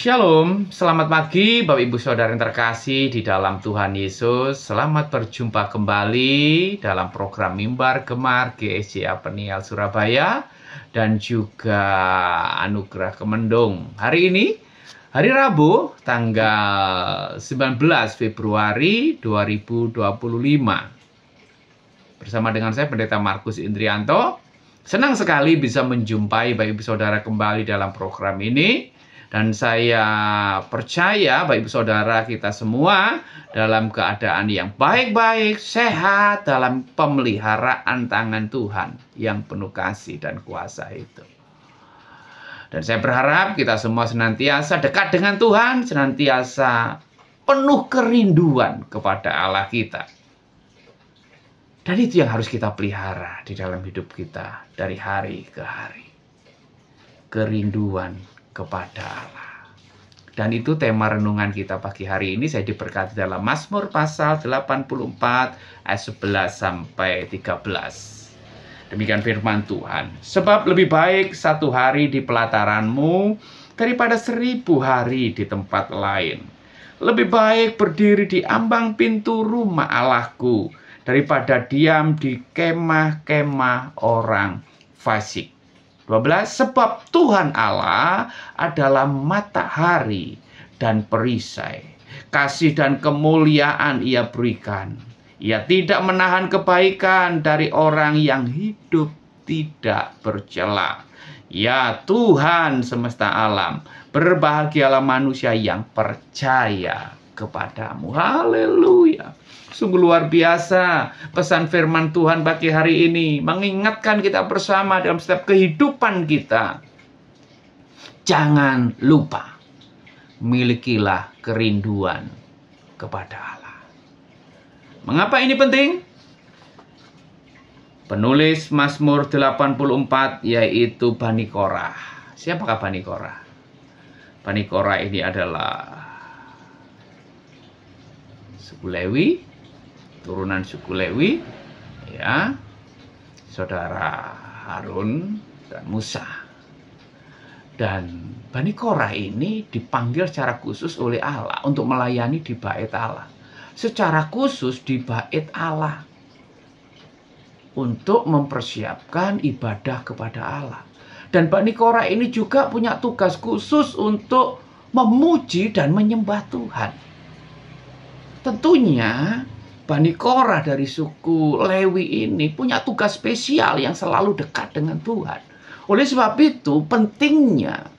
Shalom, selamat pagi Bapak Ibu Saudara yang terkasih di dalam Tuhan Yesus. Selamat berjumpa kembali dalam program Mimbar Gemar GSJA Peniel Surabaya dan juga Anugerah Kemendung. Hari ini, hari Rabu, tanggal 19 Februari 2025. Bersama dengan saya Pendeta Markus Indrianto. Senang sekali bisa menjumpai Bapak Ibu Saudara kembali dalam program ini. Dan saya percaya Bapak Ibu Saudara kita semua dalam keadaan yang baik-baik, sehat dalam pemeliharaan tangan Tuhan yang penuh kasih dan kuasa itu. Dan saya berharap kita semua senantiasa dekat dengan Tuhan, senantiasa penuh kerinduan kepada Allah kita. Dan itu yang harus kita pelihara di dalam hidup kita dari hari ke hari. Kerinduan kepada Allah. Dan itu tema renungan kita pagi hari ini. Saya diberkati dalam Mazmur pasal 84 ayat 11 sampai 13. Demikian firman Tuhan. Sebab lebih baik satu hari di pelataranmu daripada 1000 hari di tempat lain. Lebih baik berdiri di ambang pintu rumah Allahku daripada diam di kemah-kemah orang fasik. 12. Sebab Tuhan Allah adalah matahari dan perisai. Kasih dan kemuliaan Ia berikan. Ia tidak menahan kebaikan dari orang yang hidup tidak bercela. Ya Tuhan semesta alam, berbahagialah manusia yang percaya kepadamu. Haleluya. Sungguh luar biasa pesan firman Tuhan bagi hari ini. Mengingatkan kita bersama dalam setiap kehidupan kita. Jangan lupa, milikilah kerinduan kepada Allah. Mengapa ini penting? Penulis Mazmur 84 yaitu Bani Korah. Siapakah Bani Korah? Bani Korah ini adalah suku Lewi, turunan suku Lewi, ya, saudara Harun dan Musa. Dan Bani Korah ini dipanggil secara khusus oleh Allah untuk melayani di bait Allah. Secara khusus di bait Allah untuk mempersiapkan ibadah kepada Allah. Dan Bani Korah ini juga punya tugas khusus untuk memuji dan menyembah Tuhan. Tentunya Bani Korah dari suku Lewi ini punya tugas spesial yang selalu dekat dengan Tuhan. Oleh sebab itu pentingnya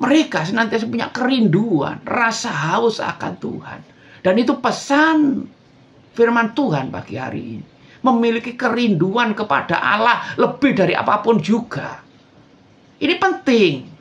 mereka senantiasa punya kerinduan, rasa haus akan Tuhan. Dan itu pesan firman Tuhan pagi hari ini. Memiliki kerinduan kepada Allah lebih dari apapun juga. Ini penting.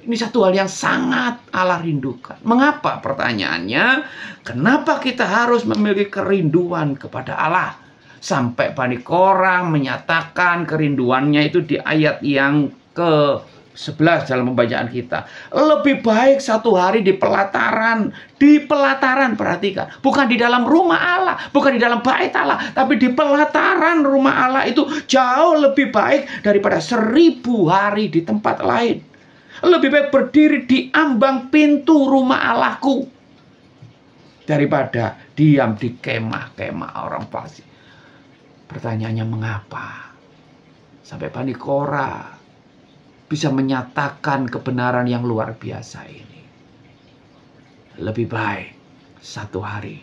Ini satu hal yang sangat Allah rindukan. Mengapa? Pertanyaannya, kenapa kita harus memiliki kerinduan kepada Allah? Sampai Bani Korah menyatakan kerinduannya itu di ayat yang ke-11 dalam pembacaan kita. Lebih baik satu hari di pelataran. Di pelataran, perhatikan. Bukan di dalam rumah Allah, bukan di dalam bait Allah, tapi di pelataran rumah Allah itu jauh lebih baik daripada 1000 hari di tempat lain. Lebih baik berdiri di ambang pintu rumah Allahku daripada diam di kemah-kemah orang fasik. Pertanyaannya mengapa? Sampai Bani Korah bisa menyatakan kebenaran yang luar biasa ini. Lebih baik satu hari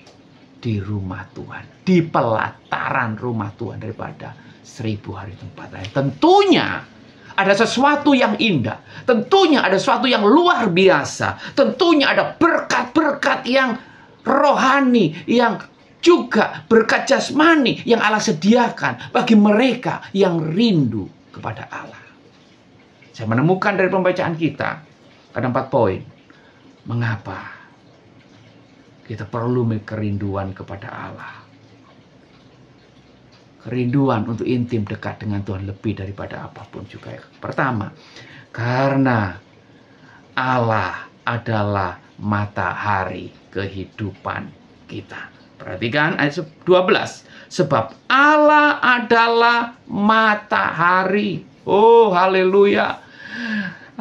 di rumah Tuhan, di pelataran rumah Tuhan daripada 1000 hari tempat lain. Tentunya ada sesuatu yang indah. Tentunya ada sesuatu yang luar biasa. Tentunya ada berkat-berkat yang rohani, yang juga berkat jasmani yang Allah sediakan bagi mereka yang rindu kepada Allah. Saya menemukan dari pembacaan kita ada 4 poin. Mengapa kita perlu kerinduan kepada Allah? Kerinduan untuk intim dekat dengan Tuhan lebih daripada apapun juga. Pertama, karena Allah adalah matahari kehidupan kita. Perhatikan ayat 12. Sebab Allah adalah matahari. Oh, haleluya.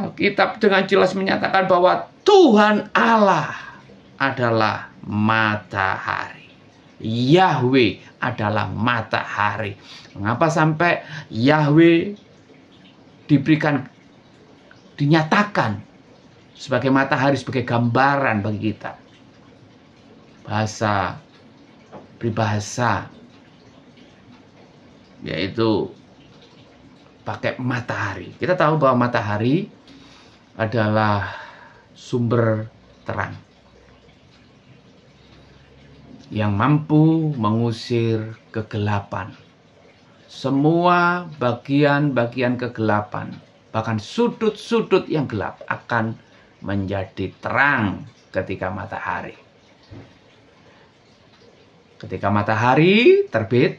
Alkitab dengan jelas menyatakan bahwa Tuhan Allah adalah matahari. Yahweh adalah matahari. Mengapa sampai Yahweh dinyatakan sebagai matahari, sebagai gambaran bagi kita? Bahasa peribahasa yaitu pakai matahari. Kita tahu bahwa matahari adalah sumber terang yang mampu mengusir kegelapan. Semua bagian-bagian kegelapan, bahkan sudut-sudut yang gelap akan menjadi terang ketika matahari. Ketika matahari terbit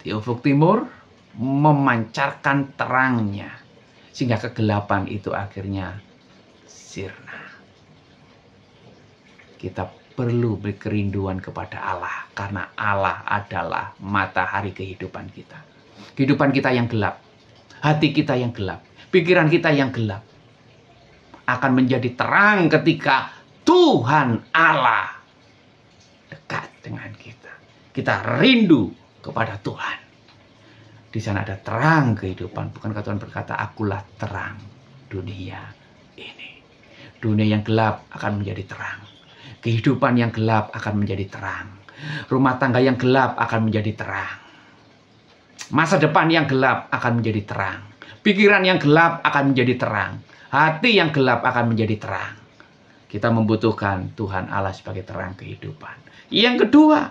di ufuk timur, memancarkan terangnya, sehingga kegelapan itu akhirnya sirna. Kita perlu berkerinduan kepada Allah, karena Allah adalah matahari kehidupan kita. Kehidupan kita yang gelap, hati kita yang gelap, pikiran kita yang gelap akan menjadi terang ketika Tuhan Allah dekat dengan kita. Kita rindu kepada Tuhan. Di sana ada terang kehidupan. Bukankah Tuhan berkata, akulah terang dunia ini. Dunia yang gelap akan menjadi terang. Kehidupan yang gelap akan menjadi terang. Rumah tangga yang gelap akan menjadi terang. Masa depan yang gelap akan menjadi terang. Pikiran yang gelap akan menjadi terang. Hati yang gelap akan menjadi terang. Kita membutuhkan Tuhan Allah sebagai terang kehidupan. Yang kedua,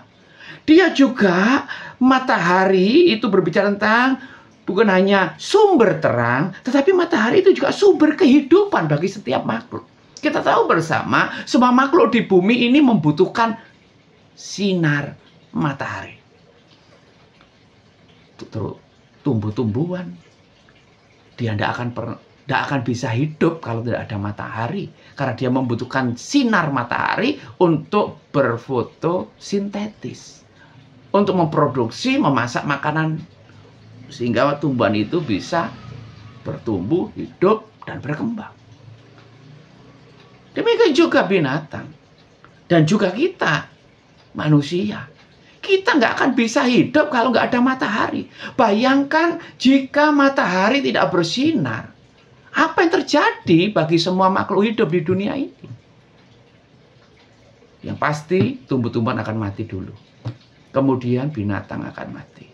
Dia juga matahari itu berbicara tentang bukan hanya sumber terang, tetapi matahari itu juga sumber kehidupan bagi setiap makhluk. Kita tahu bersama, semua makhluk di bumi ini membutuhkan sinar matahari. Tumbuh-tumbuhan, dia tidak akan bisa hidup kalau tidak ada matahari. Karena dia membutuhkan sinar matahari untuk berfotosintesis. Untuk memproduksi, memasak makanan. Sehingga tumbuhan itu bisa bertumbuh, hidup, dan berkembang. Demikian juga binatang. Dan juga kita, manusia. Kita nggak akan bisa hidup kalau nggak ada matahari. Bayangkan jika matahari tidak bersinar. Apa yang terjadi bagi semua makhluk hidup di dunia ini? Yang pasti tumbuh-tumbuhan akan mati dulu. Kemudian binatang akan mati.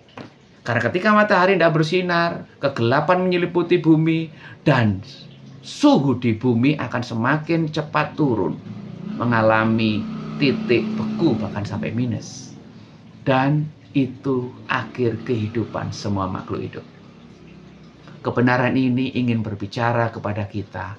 Karena ketika matahari tidak bersinar, kegelapan menyeliputi bumi, dan suhu di bumi akan semakin cepat turun, mengalami titik beku bahkan sampai minus. Dan itu akhir kehidupan semua makhluk hidup. Kebenaran ini ingin berbicara kepada kita.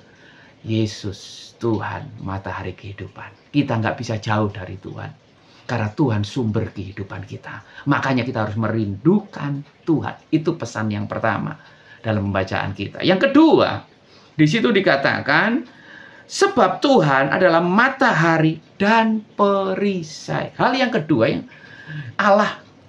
Yesus, Tuhan, matahari kehidupan. Kita nggak bisa jauh dari Tuhan. Karena Tuhan sumber kehidupan kita. Makanya kita harus merindukan Tuhan. Itu pesan yang pertama dalam pembacaan kita. Yang kedua, di situ dikatakan, sebab Tuhan adalah matahari dan perisai. Hal yang kedua, yang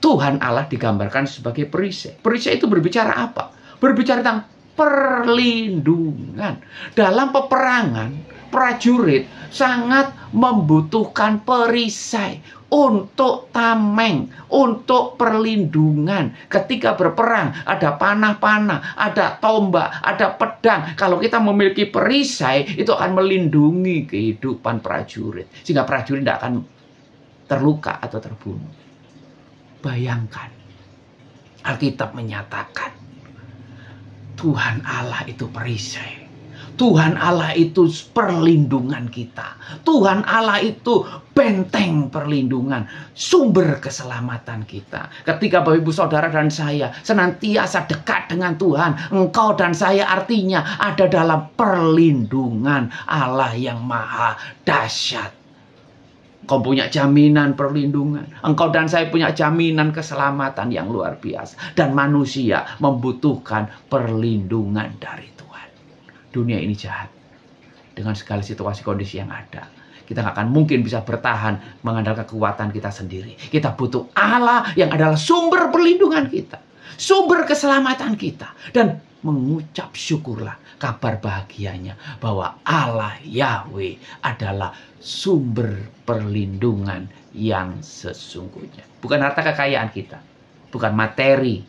Tuhan Allah digambarkan sebagai perisai. Perisai itu berbicara apa? Berbicara tentang perlindungan. Dalam peperangan, prajurit sangat membutuhkan perisai untuk tameng, untuk perlindungan. Ketika berperang, ada panah-panah, ada tombak, ada pedang. Kalau kita memiliki perisai, itu akan melindungi kehidupan prajurit. Sehingga prajurit tidak akan terluka atau terbunuh. Bayangkan, Alkitab menyatakan, Tuhan Allah itu perisai. Tuhan Allah itu perlindungan kita. Tuhan Allah itu benteng perlindungan, sumber keselamatan kita. Ketika Bapak Ibu Saudara dan saya senantiasa dekat dengan Tuhan, engkau dan saya artinya ada dalam perlindungan Allah yang maha dahsyat. Engkau punya jaminan perlindungan. Engkau dan saya punya jaminan keselamatan yang luar biasa. Dan manusia membutuhkan perlindungan dari Tuhan. Dunia ini jahat. Dengan segala situasi kondisi yang ada. Kita nggak akan mungkin bisa bertahan mengandalkan kekuatan kita sendiri. Kita butuh Allah yang adalah sumber perlindungan kita. Sumber keselamatan kita. Dan mengucap syukurlah. Kabar bahagianya bahwa Allah Yahweh adalah sumber perlindungan yang sesungguhnya. Bukan harta kekayaan kita, bukan materi,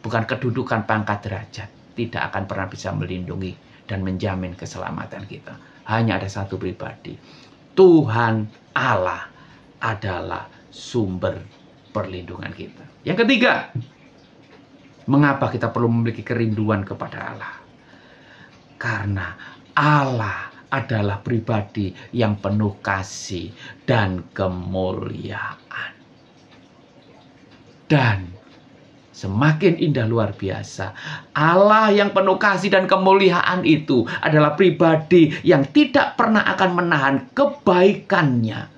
bukan kedudukan pangkat derajat. Tidak akan pernah bisa melindungi dan menjamin keselamatan kita. Hanya ada satu pribadi. Tuhan Allah adalah sumber perlindungan kita. Yang ketiga, mengapa kita perlu memiliki kerinduan kepada Allah? Karena Allah adalah pribadi yang penuh kasih dan kemuliaan. Dan semakin indah luar biasa, Allah yang penuh kasih dan kemuliaan itu adalah pribadi yang tidak pernah akan menahan kebaikannya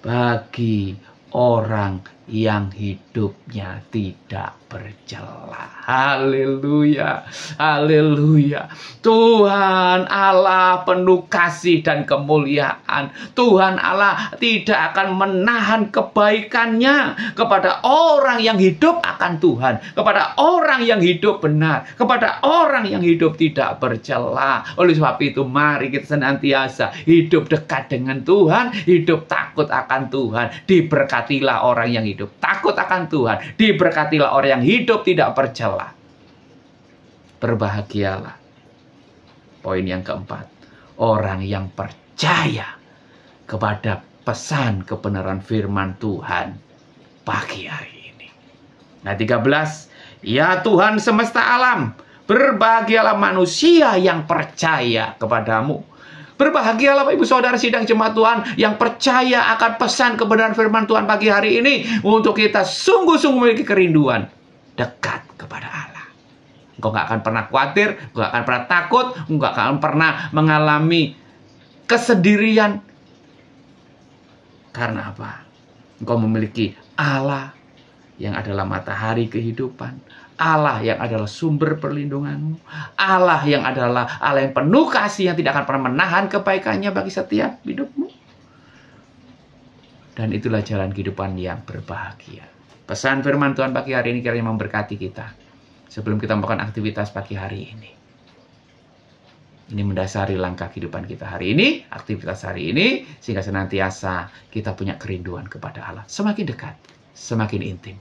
bagi orang yang hidupnya tidak bercela. Haleluya, haleluya. Tuhan Allah penuh kasih dan kemuliaan. Tuhan Allah tidak akan menahan kebaikannya kepada orang yang hidup akan Tuhan, kepada orang yang hidup benar, kepada orang yang hidup tidak bercela. Oleh sebab itu, mari kita senantiasa hidup dekat dengan Tuhan, hidup takut akan Tuhan. Diberkatilah orang yang hidup takut akan Tuhan. Diberkatilah orang yang hidup tidak bercela. Berbahagialah. Poin yang keempat, orang yang percaya kepada pesan kebenaran firman Tuhan pagi hari ini. Nah, 13, ya Tuhan semesta alam, berbahagialah manusia yang percaya kepadamu. Berbahagialah Bapak Ibu Saudara sidang jemaat Tuhan yang percaya akan pesan kebenaran firman Tuhan pagi hari ini, untuk kita sungguh-sungguh memiliki kerinduan dekat kepada Allah. Engkau gak akan pernah khawatir, engkau gak akan pernah takut, engkau gak akan pernah mengalami kesendirian. Karena apa? Engkau memiliki Allah yang adalah matahari kehidupan, Allah yang adalah sumber perlindunganmu, Allah yang adalah Allah yang penuh kasih yang tidak akan pernah menahan kebaikannya bagi setiap hidupmu. Dan itulah jalan kehidupan yang berbahagia. Pesan firman Tuhan pagi hari ini kiranya memberkati kita sebelum kita melakukan aktivitas pagi hari ini. Ini mendasari langkah kehidupan kita hari ini, aktivitas hari ini, sehingga senantiasa kita punya kerinduan kepada Allah. Semakin dekat, semakin intim.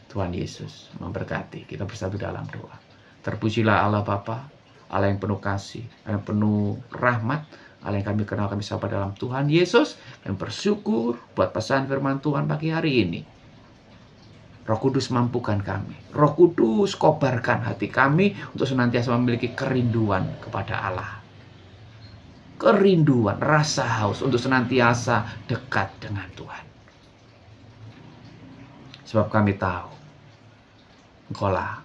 Tuhan Yesus memberkati. Kita bersatu dalam doa. Terpujilah Allah Bapa, Allah yang penuh kasih, Allah yang penuh rahmat, Allah yang kami kenal, kami sapa dalam Tuhan Yesus. Kami bersyukur buat pesan firman Tuhan pagi hari ini. Roh Kudus mampukan kami. Roh Kudus kobarkan hati kami untuk senantiasa memiliki kerinduan kepada Allah. Kerinduan, rasa haus untuk senantiasa dekat dengan Tuhan. Sebab kami tahu Engkaulah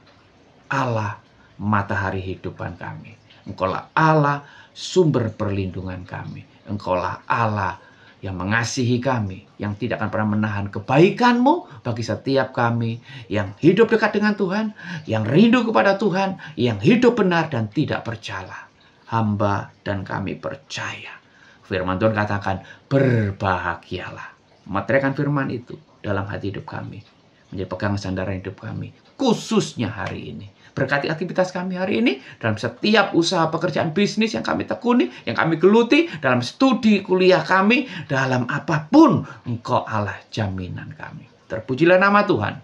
Allah matahari hidupan kami. Engkaulah Allah sumber perlindungan kami. Engkaulah Allah yang mengasihi kami, yang tidak akan pernah menahan kebaikan-Mu bagi setiap kami yang hidup dekat dengan Tuhan, yang rindu kepada Tuhan, yang hidup benar dan tidak bercela. Hamba dan kami percaya. Firman Tuhan katakan, berbahagialah. Meteraikan firman itu dalam hati hidup kami, menjadi pegang sandaran hidup kami, khususnya hari ini. Berkati aktivitas kami hari ini, dalam setiap usaha pekerjaan bisnis yang kami tekuni, yang kami geluti, dalam studi kuliah kami, dalam apapun, Engkau Allah jaminan kami. Terpujilah nama Tuhan.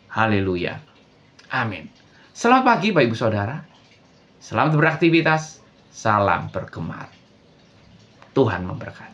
Haleluya. Amin. Selamat pagi Bapak Ibu Saudara. Selamat beraktivitas. Salam bergemar. Tuhan memberkati.